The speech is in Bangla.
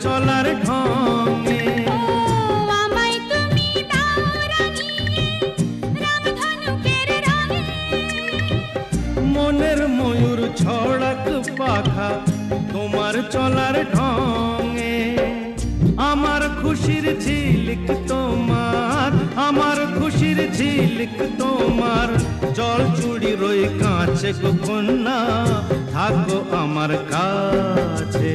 চলার ঢঙে। আমায় তুমি দাও রাঙিয়ে রামধনুকের রঙে। মনের ময়ূর ছড়াক পাখা তোমার চলার ঢঙে। আমার খুশির ঝিলিক তোমার, আমার খুশির ঝিলিক তোমার। জল চুড়ি রই কাছে গো কন্যা, থাকো আমার কাছে।